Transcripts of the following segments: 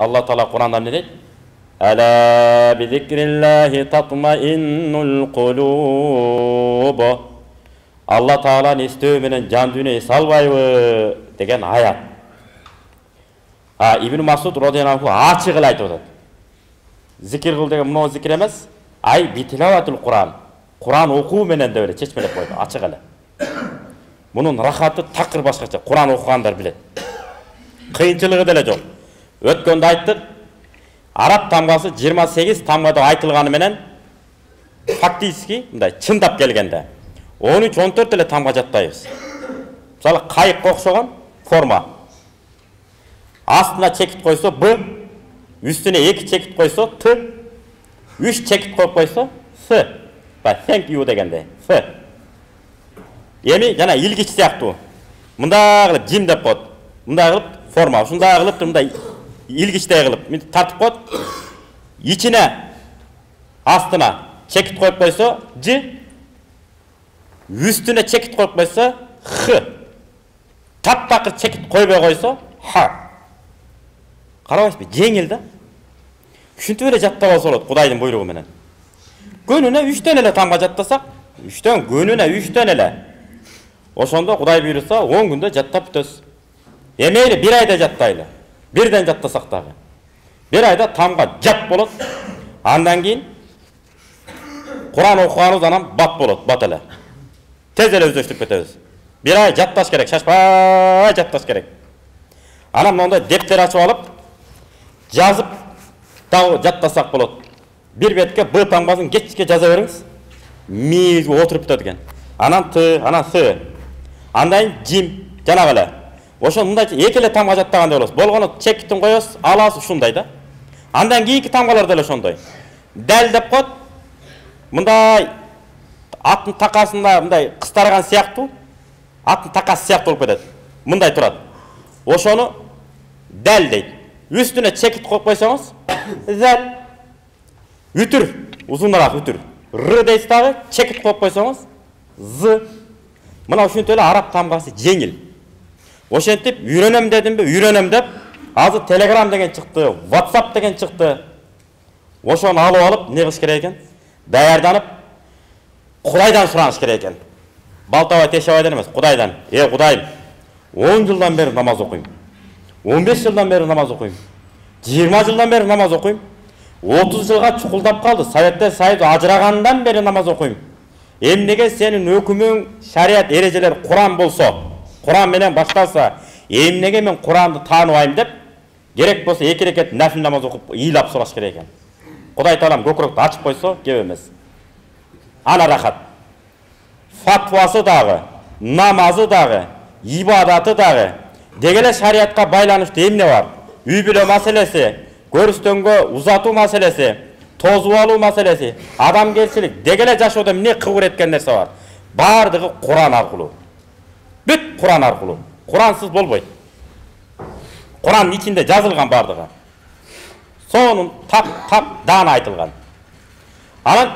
Алла Таала Куранда не дейт? Ала би зикриллахи татмаиннул кулуб. Алла Тааланы эстөө менен жан дүйнө эс албайбы деген аят. Ибн Масуд радияллаху ачык эле айтып атат. Зикир кыл деген мына зикир эмес, ай битилаватул Куран. Куран окуу менен деп эле чечмелеп койду, ачык эле. Мунун рахаты такыр башкача. Куран окугандар билет. Кыйынчылыгы деле жок. Өткөндө айттык, араб тамгасы 28 тамгада айтылганы менен фактически мындай чындап келгенде 13-14 эле тамга жаттайбыз. Мисалы кайыкка окшогон форма. Астына чекит койсо Б, үстүнө 2 чекит койсо Т, 3 чекит коюп койсо С. Thank you дегенде F. Эми жана илгич сыяктуу. Мындай кылып жим деп коет. Мындай кылып форма, ушундай кылып мындай илгичтей кылып тартып коет. Ичине астына чекит коюп койсо Ж, үстүнө чекит коюп койсо Х. Таптакыр чекит койбой койсо Х. Карабайсызбы? Жеңил да. Ушинтип эле жаттап алса болот Кудайдын буйругу менен. Көнүнө 3төн эле тамга жаттасак, 3төн көнүнө 3төн эле. Ошондо Кудай буйруса 10 күндө жаттап бүтөбүз. Эмейли 1 айда жаттайлы. Бирден жаттасак дагы. 1 айда тамга жат болот. Андан кийин Куран окуганыбыз анан бат болот, бат эле. Тез эле өздөштүп кетебиз. 1 ай жатташ керек, шашпай жатташ керек. Анан мондай дептер ачып алып, жазып дагы жаттасак болот. Bir betke B tamgaсын кечке жаза бериңиз. Миңизге отуруп бүтөт экен. Анан Т, анан С. Андан жим жанагы эле. Ошо мындай эки эле тамга жаттагандай болосуз. Болгону чекитин коесуз, аласыз ушундай да. Андан кийинки тамгалар деле ошондой. Дәл деп коет. Мындай аттын такасында мындай кыстарган сыяктуу, аттын такасы сыяктуу болуп кетет. Мындай турат. Ошону дәл дейт. Үстүнө чекит коюп койсоңуз, зәл. Үтүр, узунараак үтүр. Р дейсиз дагы, чекит коюп койсоңуз, З. Мына ушинтип эле араб тамгасы жеңил. Ошентип үйрөнөм дедимби, үйрөнөм деп, азыр Telegram деген чыкты, WhatsApp деген чыкты. Ошону алып алып, не кылыш керек экен? Даярданып, Кудайдан сураныш керек экен. Балтабай Тешебайдан эмес, Кудайдан. Кудайым, 10 жылдан бери намаз окуйм. 15 жылдан бери намаз окуйм. 20 жылдан бери намаз окуйм. 30 жылга чукулдап калды. Советтер Союзу ажырагандан бери намаз окуйм. Эмнеге сенин өкүмүң, шарият эрежелер Куран болсо, Куран менен башталса, эмнеге мен Куранды тааныбайм деп, керек болсо 2 рекет нафил намаз окуп, ыйлап сураш керек экен. Кудай Таалам көкүрөктү ачып койсо, кеп эмес. Ана рахат. Фатвасы дагы, намазы дагы, ибадаты дагы, дегеле шариятка байланыштуу эмне бар? Үй бүлө маселеси, көрүстөнгө узатуу маселеси, тозуп алуу маселеси, адамгерчилик, дегеле жашоодо эмне кыбыр эткен нерсе бар? Бардыгы Куран аркылуу. Бүт Куран аркылуу. Курансыз болбойт. Курандын ичинде жазылган бардыгы. Сонун тап даана айтылган. Анан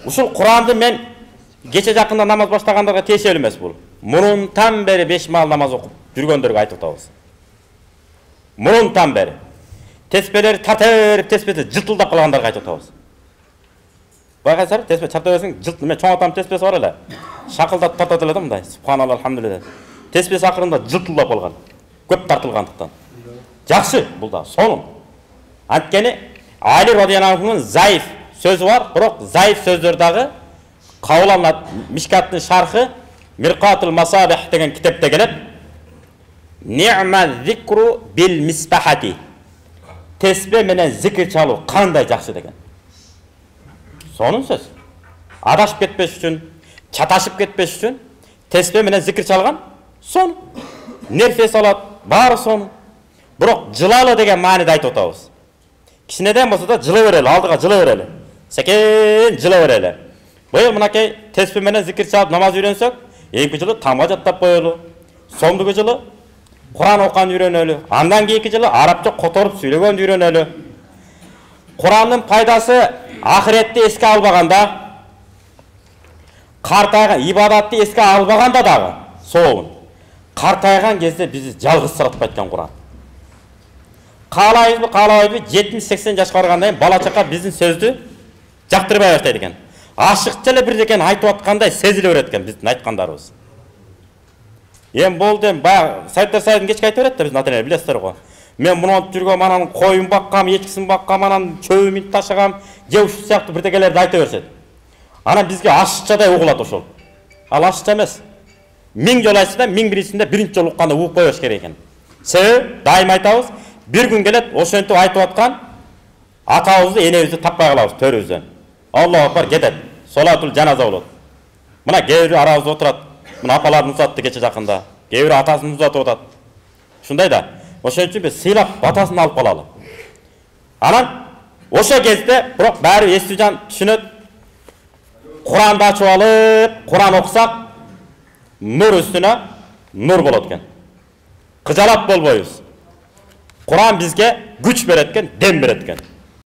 ушул Куранды мен кече жакында намаз баштагандарга тиешелүү эмес бул. Мурунтан бери 5 маал намаз окуп жүргөндөргө айтып атабыз. Мурунтан бери. Теспелери татырып, теспеси жылтылдап калгандарга айтып атабыз. Байкайсыздар, теспе чарта берсең, мен чоң атам теспеси бар эле. Шакылдап татат эле да мындай. Субханалла, алхамдулилlah. Теспеси акырында жылтылдап калган. Көп тартылгандыктан. Жакшы бул да, сонун. Анткени Али радияллаху заиф сөзү бар, бирок заиф сөздөр дагы кабыланат. Мишкаттын шархы Мирқатул Масабих деген китепте келет. Ни'ма зикру бил мисбахати. Теспе менен зикир чалуу кандай жакшы деген. Сонун сөз. Адашып кетпеш үчүн, чаташып кетпеш үчүн теспе менен зикир чалган сон. Нерфес алат, баары сон. Бирок жылалы деген мааниде айтып атабыз. Кичинеден болсо да жылы берели, алдыга жылы берели. Секен жылы берели. Быйыл мынакей теспе менен зикир чалып намаз үйрөнсөк, эки жылы тамга жаттап коелу. Соңдугу жылы Куран окуган үйрөнөлү. Андан кийинки жылы арабча которуп сүйлөгөн үйрөнөлү. Курандын пайдасы ахиретти эске албаганда, картайган ибадатты эске албаганда дагы сообун. Картайган кезде бизди жалгыз сыратпайт экен Куран. каалайбызбы каалабайбы 70-80 жашка баргандан кийин бала чака биздин сөздү жактырбай баштайт экен. Ашыкча эле бирдекени айтып аткандай сезиле берет экен биздин айткандарыбыз. Эми болду, эми баягы Советтер Союзунун кечке айтып берет да биздин ата-энелер, билесиздер го. Мен мунтип жүргөм, анан коюн баккам, ечкисин баккам, анан чөбүмүн ташагам, же ушул сыяктуу бирдекелерди айта беришет. Анан бизге ашыкчадай угулат ошол. Ал ашыкча эмес. 1000 жолу айтса да 1001-синде биринчи жолу укканда угуп коюш керек экен. Себеби дайыма айтабыз, бир күн келет ошентип айтып аткан атабызды, энебизди таппай калабыз төрүбүздөн. Аллаху акбар кетет. Солатул жаназа болот. Мына кээ бирөө арабызда отурат. Мына апалардын узатты кече жакында. Кээ бирөө атасын узатып атат. Ушундай да. Ошон үчүн биз сыйлап батасын алып калалы. Анан ошо кезде бирок баары эстүүжан түшүнөт. Куранды ачып алып, Куран окусак, нур үстүнө нур болот экен. Кыжалап болбойбуз. Куран бизге күч берет экен, дем берет экен.